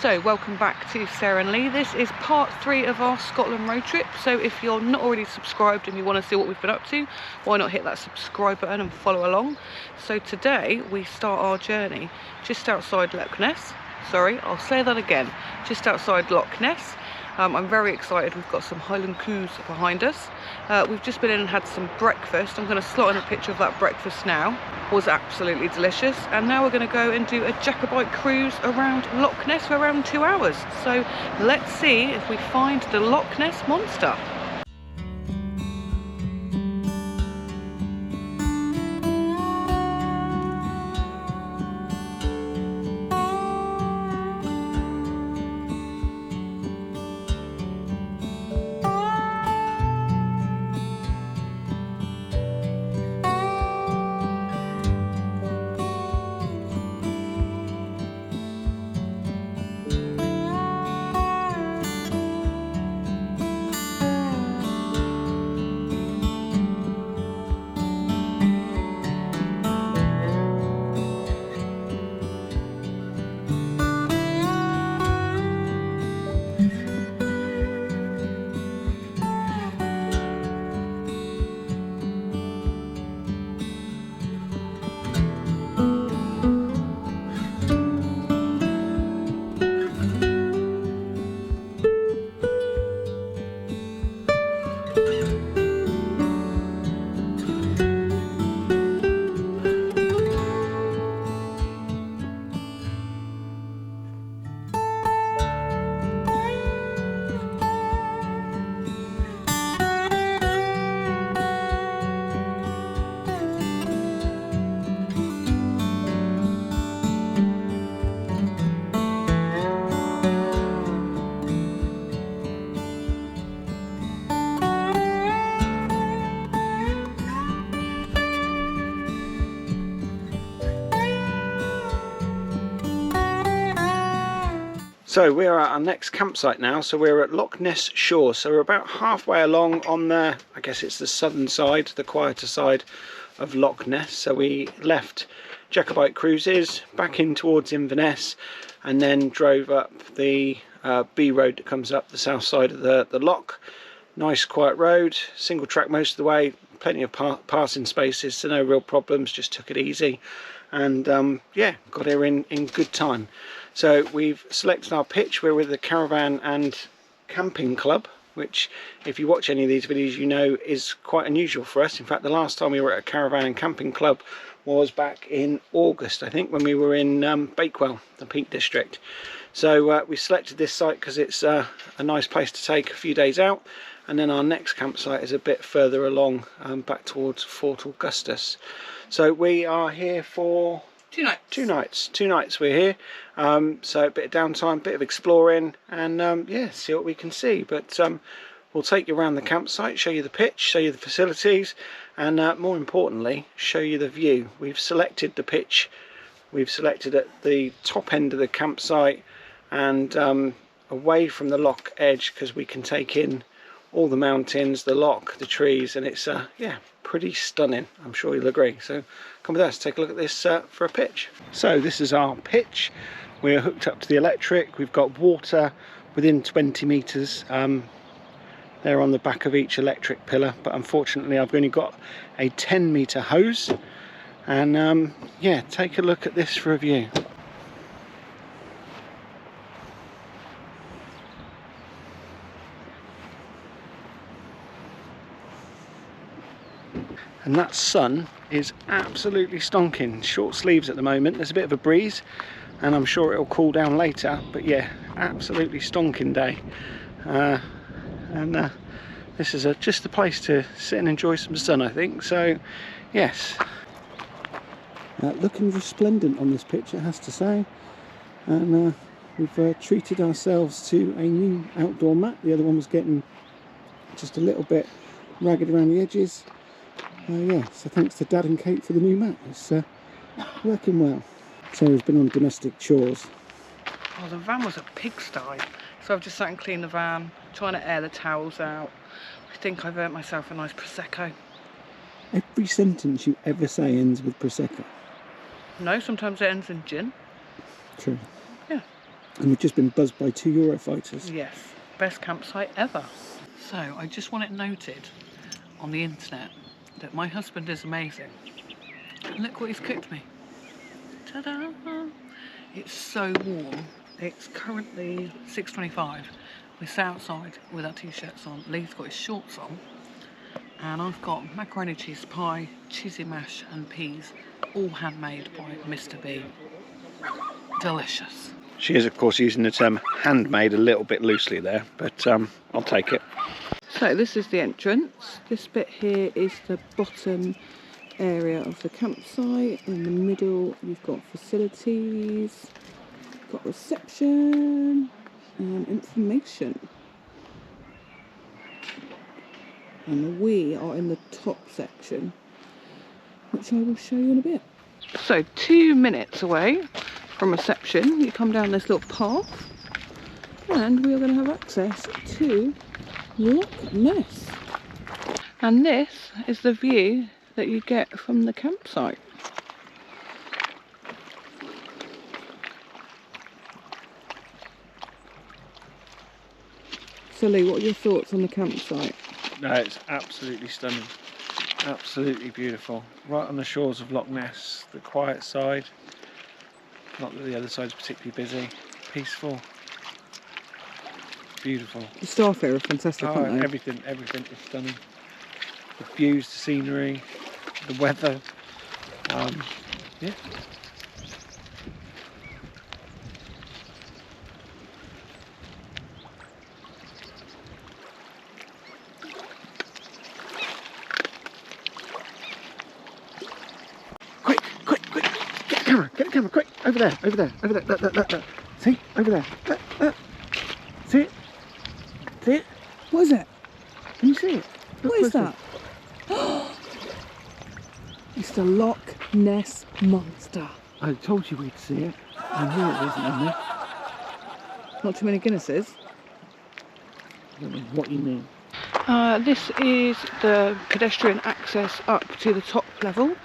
So welcome back to Sarah and Lee. This is part 3 of our Scotland road trip. So if you're not already subscribed and you want to see what we've been up to, why not hit that subscribe button and follow along. So today we start our journey just outside Loch Ness. Sorry, I'll say that again. Just outside Loch Ness. I'm very excited. We've got some highland coos behind us. We've just been in and had some breakfast. I'm going to slot in a picture of that breakfast now. Was absolutely delicious. And now we're going to go and do a Jacobite cruise around Loch Ness for around 2 hours. So let's see if we find the Loch Ness monster. So we're at our next campsite now, so we're at Loch Ness shore, so we're about halfway along on the, I guess it's the southern side, the quieter side of Loch Ness. So we left Jacobite Cruises back in towards Inverness and then drove up the B road that comes up the south side of the loch. Nice quiet road, single track most of the way, plenty of passing spaces, so no real problems, just took it easy and yeah, got here in good time. So we've selected our pitch. We're with the Caravan and Camping Club, which if you watch any of these videos you know is quite unusual for us. In fact, the last time we were at a Caravan and Camping Club was back in August, I think, when we were in Bakewell, the Peak District. So we selected this site because it's a nice place to take a few days out, and then our next campsite is a bit further along, back towards Fort Augustus. So we are here for 2 nights. 2 nights. 2 nights we're here. So a bit of downtime, a bit of exploring, and yeah, see what we can see. But we'll take you around the campsite, show you the pitch, show you the facilities, and more importantly, show you the view. We've selected the pitch. We've selected at the top end of the campsite and away from the loch edge, because we can take in all the mountains, the loch, the trees, and it's yeah, pretty stunning. I'm sure you'll agree. So come with us, take a look at this for a pitch. So this is our pitch. We're hooked up to the electric. We've got water within 20 metres. They're on the back of each electric pillar, but unfortunately I've only got a 10-metre hose. And yeah, take a look at this for a view. And that sun is absolutely stonking. Short sleeves at the moment. There's a bit of a breeze and I'm sure it'll cool down later, but yeah, absolutely stonking day. And this is just the place to sit and enjoy some sun, I think. So yes, looking resplendent on this pitch, it has to say. And we've treated ourselves to a new outdoor mat. The other one was getting just a little bit ragged around the edges. Yeah, so thanks to Dad and Kate for the new mat. It's working well. Sarah's been on domestic chores. Oh, the van was a pigsty. So I've just sat and cleaned the van, trying to air the towels out. I think I've earned myself a nice Prosecco. Every sentence you ever say ends with Prosecco. No, sometimes it ends in gin. True. Yeah. And we've just been buzzed by 2 Eurofighters. Yes, best campsite ever. So I just want it noted on the internet that my husband is amazing. And look what he's cooked me. Ta-da! It's so warm. It's currently 6:25. We sat outside with our t-shirts on. Lee's got his shorts on. And I've got macaroni cheese pie, cheesy mash and peas, all handmade by Mr. B. Delicious. She is, of course, using the term handmade a little bit loosely there, but I'll take it. So this is the entrance. This bit here is the bottom area of the campsite. In the middle you've got facilities, got reception and information. And we are in the top section, which I will show you in a bit. So 2 minutes away from reception, you come down this little path and we are going to have access to Loch Ness. And this is the view that you get from the campsite. So Lee, what are your thoughts on the campsite? No, it's absolutely stunning. Absolutely beautiful. Right on the shores of Loch Ness, the quiet side. Not that the other side's particularly busy. Peaceful. Beautiful. The staff here are fantastic, aren't they? Everything is stunning. The views, the scenery, the weather. Yeah. Quick, get a camera, quick, over there, look. See, over there, look. See it? What is it? Can you see it? What is that? It's the Loch Ness Monster. I told you we'd see it. I knew it wasn't in there. Not too many Guinnesses. I don't know what you mean. This is the pedestrian access up to the top level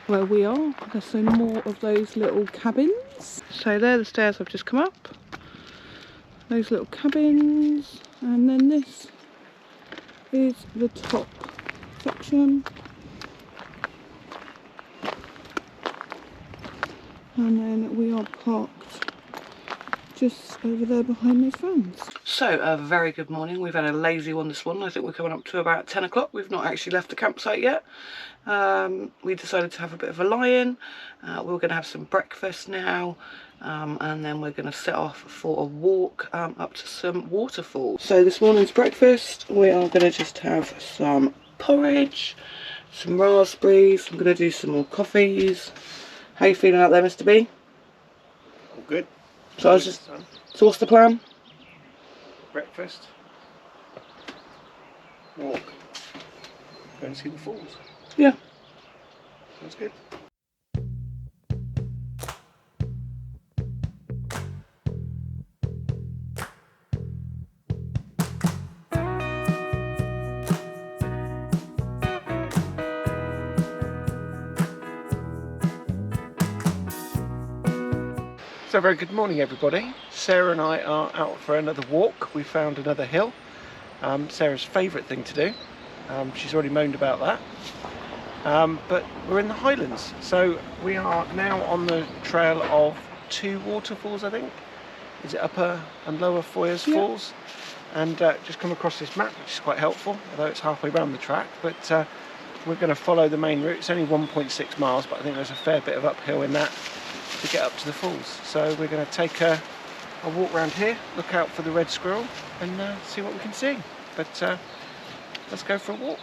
where we are. There's some more of those little cabins. So there, the stairs I've just come up. Those little cabins, and then this is the top section. And then we are parked just over there behind those vans. So a very good morning. We've had a lazy one this morning. I think we're coming up to about 10 o'clock. We've not actually left the campsite yet. We decided to have a bit of a lie-in. We're going to have some breakfast now, and then we're going to set off for a walk up to some waterfalls. So this morning's breakfast, we are going to just have some porridge, some raspberries. I'm going to do some more coffees. How you feeling out there, Mr. B? All good. So what's the plan? Breakfast, walk, go and see the falls. Yeah. Sounds good. So very good morning everybody. Sarah and I are out for another walk. We found another hill. Sarah's favourite thing to do. She's already moaned about that. But we're in the Highlands. So we are now on the trail of 2 waterfalls, I think. Is it Upper and Lower Foyers Falls? And just come across this map, which is quite helpful, although it's halfway around the track. But we're going to follow the main route. It's only 1.6 miles, but I think there's a fair bit of uphill in that to get up to the falls. So we're going to take a walk around here, look out for the red squirrel and see what we can see. But let's go for a walk.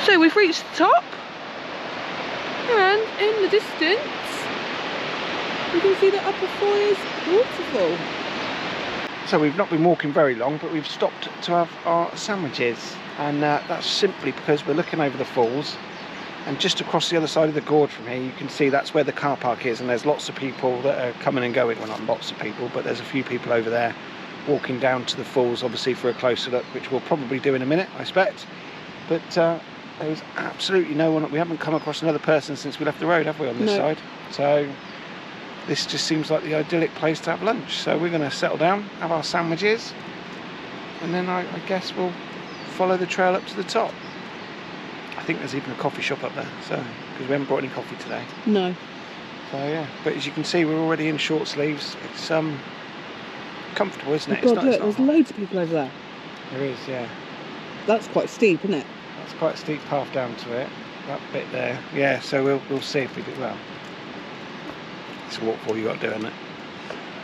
So we've reached the top, and in the distance you can see the Upper Foyers waterfall. So we've not been walking very long, but we've stopped to have our sandwiches, and that's simply because we're looking over the falls And just across the other side of the gorge from here, you can see that's where the car park is, and there's lots of people that are coming and going. Well, not lots of people, but there's a few people over there walking down to the falls, obviously for a closer look, which we'll probably do in a minute, I expect. But there was absolutely no one. We haven't come across another person since we left the road, have we, on this side? So this just seems like the idyllic place to have lunch. So we're going to settle down, have our sandwiches, and then I guess we'll follow the trail up to the top. I think there's even a coffee shop up there, so because we haven't brought any coffee today. No. So yeah, but as you can see, we're already in short sleeves. It's comfortable, isn't it? Oh God, look, there's loads of people over there. There is, yeah. That's quite steep, isn't it? That's quite a steep path down to it. That bit there, yeah. So we'll see if we do well. It's a walk you got to do, isn't it?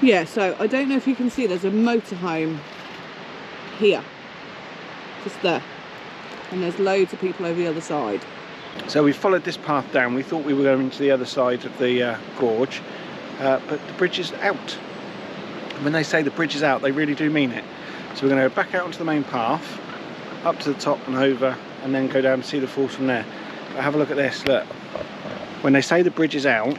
Yeah. So I don't know if you can see. There's a motorhome here, just there, and there's loads of people over the other side. So we followed this path down. We thought we were going to the other side of the gorge, but the bridge is out. When they say the bridge is out, they really do mean it. So we're going to go back out onto the main path, up to the top and over, and then go down and see the falls from there. But have a look at this, look. When they say the bridge is out,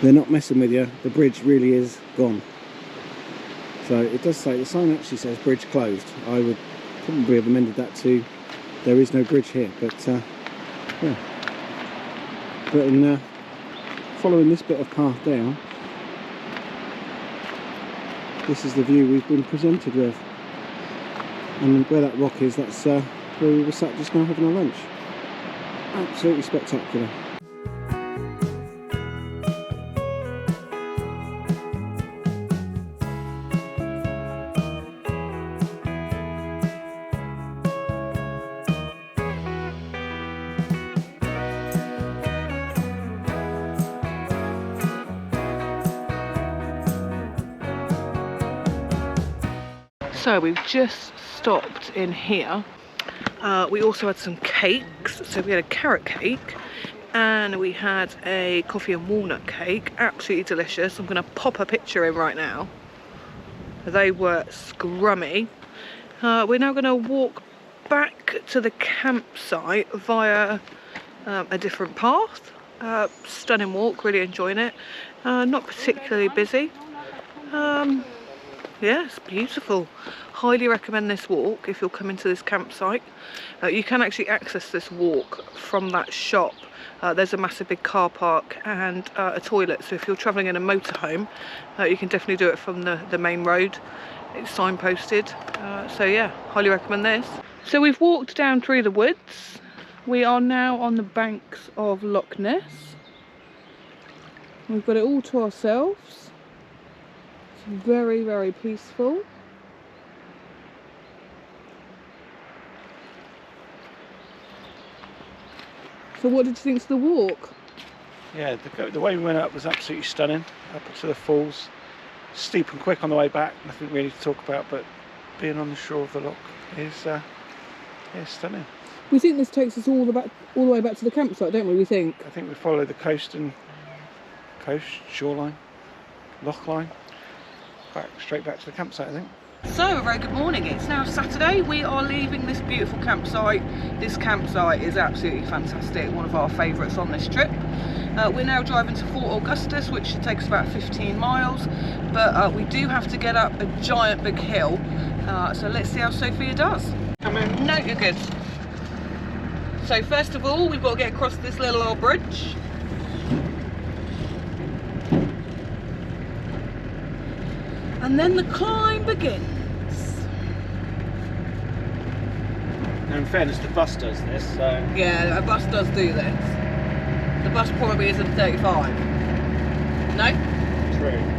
they're not messing with you, the bridge really is gone. So it does say, the sign actually says bridge closed. I would probably have amended that to there is no bridge here, but yeah. But in following this bit of path down, this is the view we've been presented with. And where that rock is, that's where we were sat just now having our lunch. Absolutely spectacular. So we've just stopped in here. We also had some cakes. So we had a carrot cake and we had a coffee and walnut cake. Absolutely delicious. I'm going to pop a picture in right now. They were scrummy. We're now going to walk back to the campsite via a different path. Stunning walk, really enjoying it. Not particularly busy. Yeah, it's beautiful. Highly recommend this walk if you're coming to this campsite. You can actually access this walk from that shop. There's a massive big car park and a toilet, so if you're travelling in a motorhome, you can definitely do it from the main road. It's signposted, so yeah, highly recommend this. So we've walked down through the woods. We are now on the banks of Loch Ness. We've got it all to ourselves. Very, very peaceful. So what did you think to the walk? Yeah, the way we went up was absolutely stunning. Up to the falls. Steep and quick on the way back. Nothing really to talk about, but being on the shore of the loch is yeah, stunning. We think this takes us all the way back to the campsite, don't we? We think. I think we follow the shoreline, loch line. Straight back to the campsite, I think. So, a very good morning. It's now Saturday. We are leaving this beautiful campsite. This campsite is absolutely fantastic. One of our favourites on this trip. We're now driving to Fort Augustus, which should take us about 15 miles. But we do have to get up a giant big hill. So let's see how Sophia does. Come in. No, you're good. So first of all, we've got to get across this little old bridge. And then the climb begins. Now, in fairness, the bus does this, so... Yeah, a bus does do this. The bus probably isn't 35. No? True.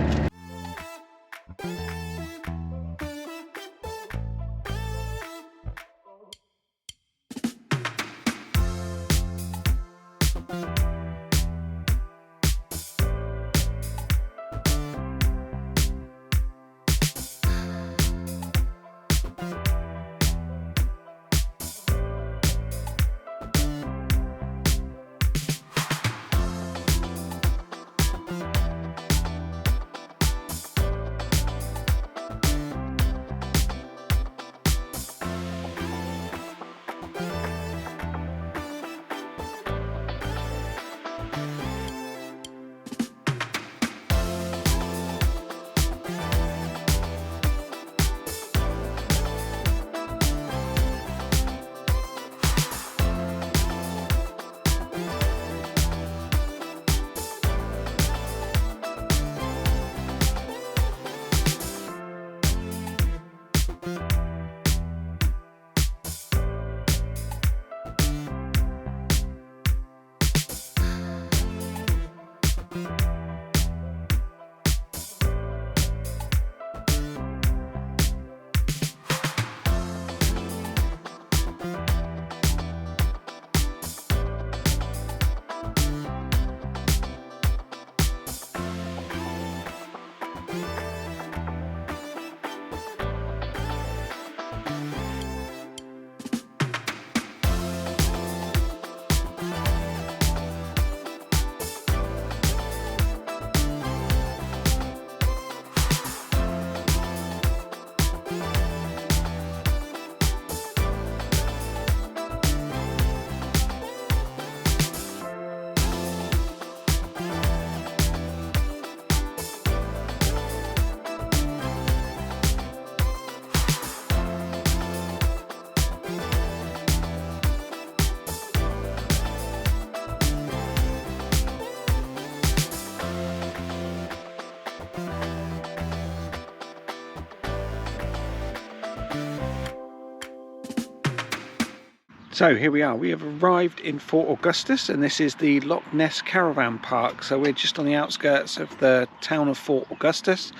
So here we are, we have arrived in Fort Augustus, and this is the Loch Ness Caravan Park. So we're just on the outskirts of the town of Fort Augustus.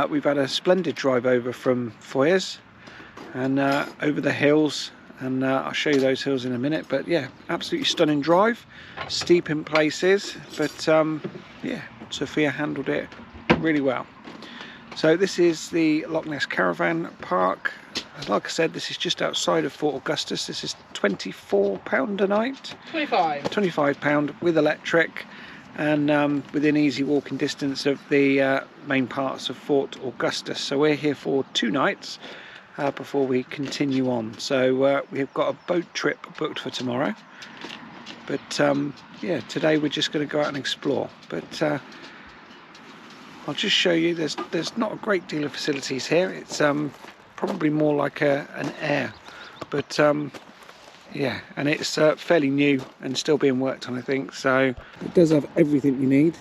We've had a splendid drive over from Foyers and over the hills, and I'll show you those hills in a minute. But yeah, absolutely stunning drive, steep in places, but yeah, Sofia handled it really well. So this is the Loch Ness Caravan Park. Like I said, this is just outside of Fort Augustus. This is £24 a night. 25. £25 with electric, and within easy walking distance of the main parts of Fort Augustus. So we're here for 2 nights before we continue on. So we've got a boat trip booked for tomorrow. But yeah, today we're just going to go out and explore. But I'll just show you, there's not a great deal of facilities here. It's probably more like an air, but yeah, and it's fairly new and still being worked on, I think. So it does have everything you need.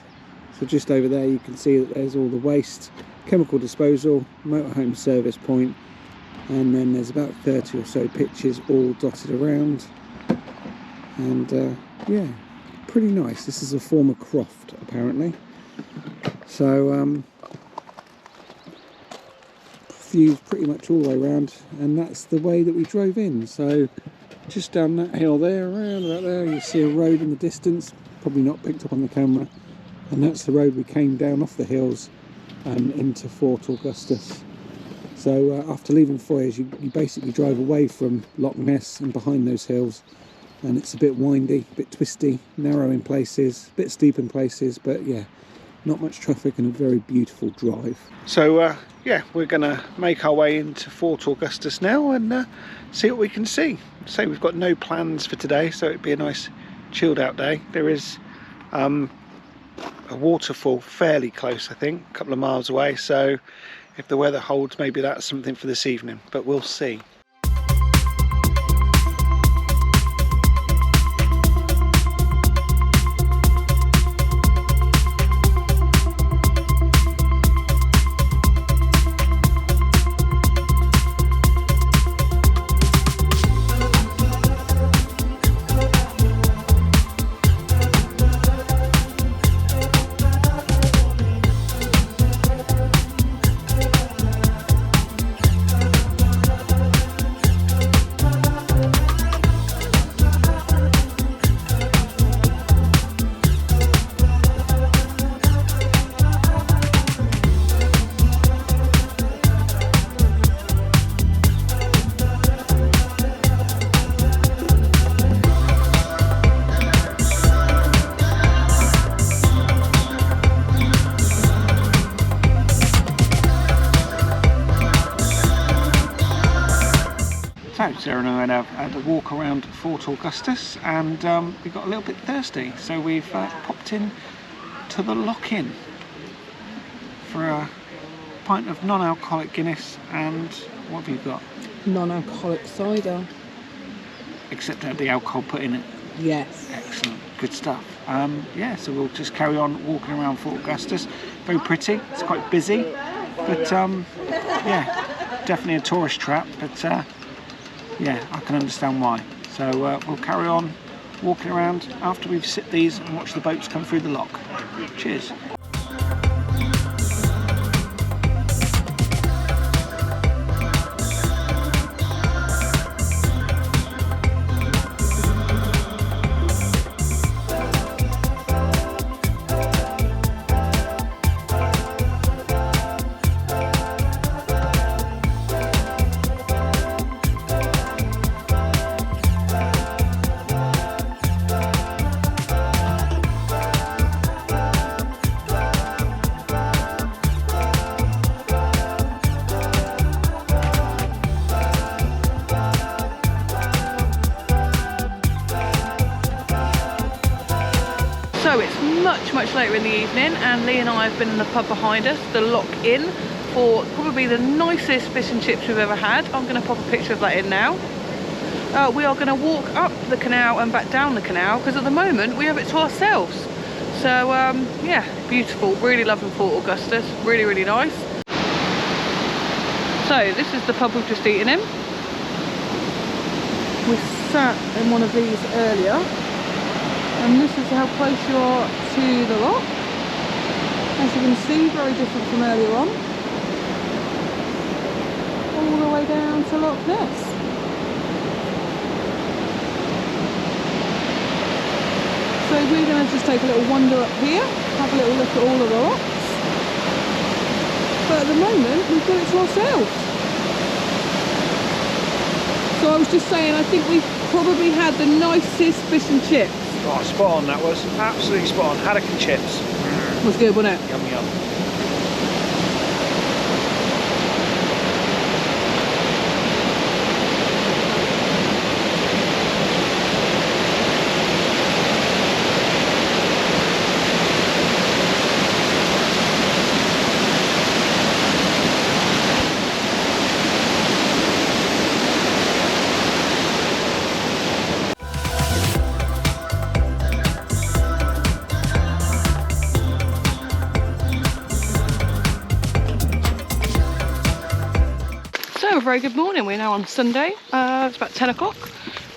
So just over there you can see that there's all the waste, chemical disposal, motorhome service point, and then there's about 30 or so pitches all dotted around, and yeah, pretty nice. This is a former croft apparently. So views pretty much all the way around, and that's the way that we drove in. So just down that hill there, around about there, you see a road in the distance, probably not picked up on the camera, and that's the road we came down off the hills and into Fort Augustus. So after leaving Foyers, you basically drive away from Loch Ness and behind those hills, and it's a bit windy, a bit twisty, narrow in places, a bit steep in places, but yeah, not much traffic and a very beautiful drive. So yeah, we're gonna make our way into Fort Augustus now and see what we can see. So we've got no plans for today, so it'd be a nice chilled out day. There is a waterfall fairly close, I think, a couple of miles away, so if the weather holds, maybe that's something for this evening, but we'll see. So Sarah and I had a walk around Fort Augustus, and we got a little bit thirsty, so we've popped in to the Loch Inn for a pint of non-alcoholic Guinness, and what have you got? Non-alcoholic cider. Except to have the alcohol put in it. Yes. Excellent, good stuff. Yeah, so we'll just carry on walking around Fort Augustus. Very pretty, it's quite busy, but yeah, definitely a tourist trap, but yeah, I can understand why. So we'll carry on walking around after we've sit these and watch the boats come through the lock. Cheers. So it's much later in the evening, and Lee and I have been in the pub behind us, the Loch Inn, for probably the nicest fish and chips we've ever had. I'm going to pop a picture of that in now. We are going to walk up the canal and back down the canal, because at the moment we have it to ourselves. So yeah, beautiful, really loving Fort Augustus, really nice. So this is the pub we've just eaten in. We're sat in one of these earlier, and this is how close you are to the loch. As you can see, very different from earlier on. All the way down to Loch Ness. So we're going to just take a little wander up here, have a little look at all of the lochs. But at the moment, we've got it to ourselves. So I was just saying, I think we've probably had the nicest fish and chips. Oh, spot on, that was. Absolutely spot on. Haddock and chips. It was good, wasn't it? Yum, yum. So, a very good morning. We're now on Sunday. It's about 10 o'clock.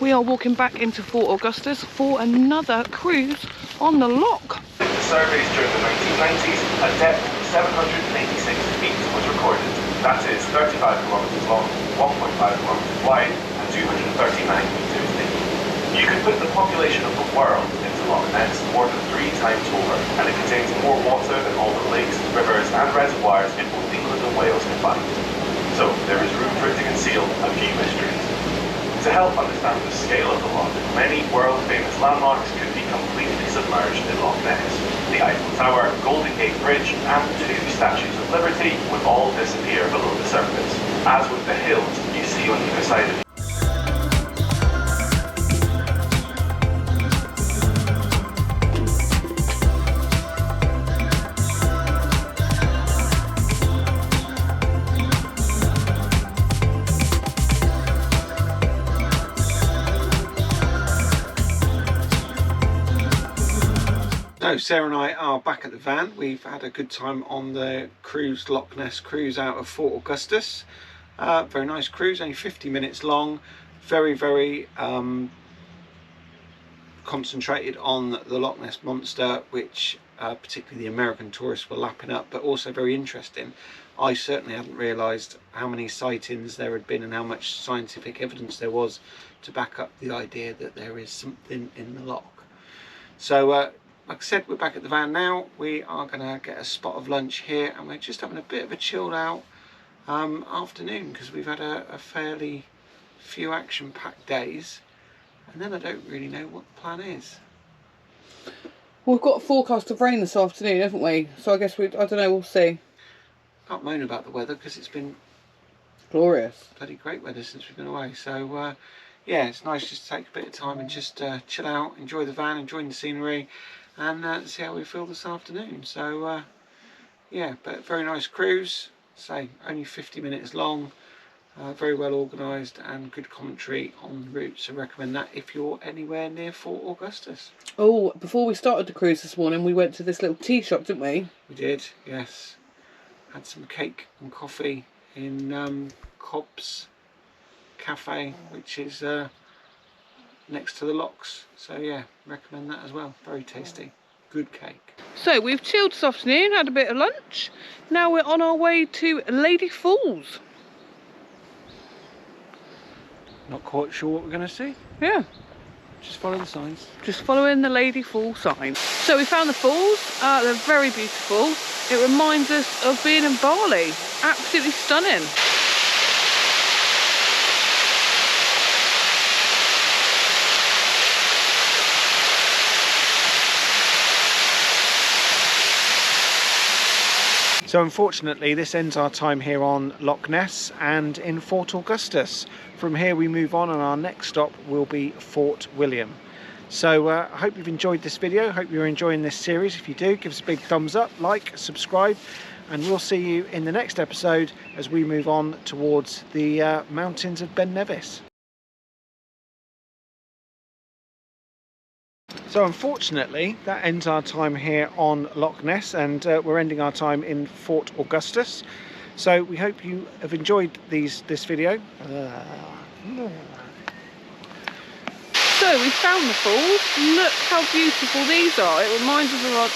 We are walking back into Fort Augustus for another cruise on the loch. Surveys during the 1990s, a depth of 786 feet was recorded. That is 35 kilometres long, 1.5 kilometres wide, and 239 metres deep. You could put the population of the world into Loch Ness more than 3 times over, and it contains more water than all the lakes, rivers, and reservoirs in both England and Wales combined. So there is room for it to conceal a few mysteries. To help understand the scale of the loch, many world-famous landmarks could be completely submerged in Loch Ness. The Eiffel Tower, Golden Gate Bridge, and 2 Statues of Liberty would all disappear below the surface, as would the hills you see on either side of you. So Sarah and I are back at the van. We've had a good time on the cruise, Loch Ness cruise out of Fort Augustus. Very nice cruise, only 50 minutes long. Very concentrated on the Loch Ness monster, which particularly the American tourists were lapping up, but also very interesting. I certainly hadn't realised how many sightings there had been and how much scientific evidence there was to back up the idea that there is something in the loch. So like I said, we're back at the van now. We are going to get a spot of lunch here, and we're just having a bit of a chilled out afternoon, because we've had a fairly few action-packed days, and then I don't really know what the plan is. Well, we've got a forecast of rain this afternoon, haven't we? So I guess I don't know, we'll see. Can't moan about the weather because it's been glorious, bloody great weather since we've been away. So yeah, it's nice just to take a bit of time and just chill out, enjoy the van, enjoy the scenery, and see how we feel this afternoon. So yeah, but very nice cruise. Say only 50 minutes long, very well organised, and good commentary on the route. So recommend that if you're anywhere near Fort Augustus. Oh, before we started the cruise this morning, we went to this little tea shop, didn't we? We did, yes. Had some cake and coffee in Cobb's Cafe, which is next to the locks. So yeah, recommend that as well. Very tasty, good cake. So we've chilled this afternoon, had a bit of lunch. Now we're on our way to Lady Falls. Not quite sure what we're going to see. Yeah. Just follow the signs. Just following the Lady Fall sign. So we found the falls. They're very beautiful. It reminds us of being in Bali. Absolutely stunning. So unfortunately this ends our time here on Loch Ness and in Fort Augustus. From here we move on, and our next stop will be Fort William. So I hope you've enjoyed this video, hope you're enjoying this series. If you do, give us a big thumbs up, like, subscribe, and we'll see you in the next episode as we move on towards the mountains of Ben Nevis. So unfortunately that ends our time here on Loch Ness, and we're ending our time in Fort Augustus. So we hope you have enjoyed this video. So we found the falls. Look how beautiful these are. It reminds us of our...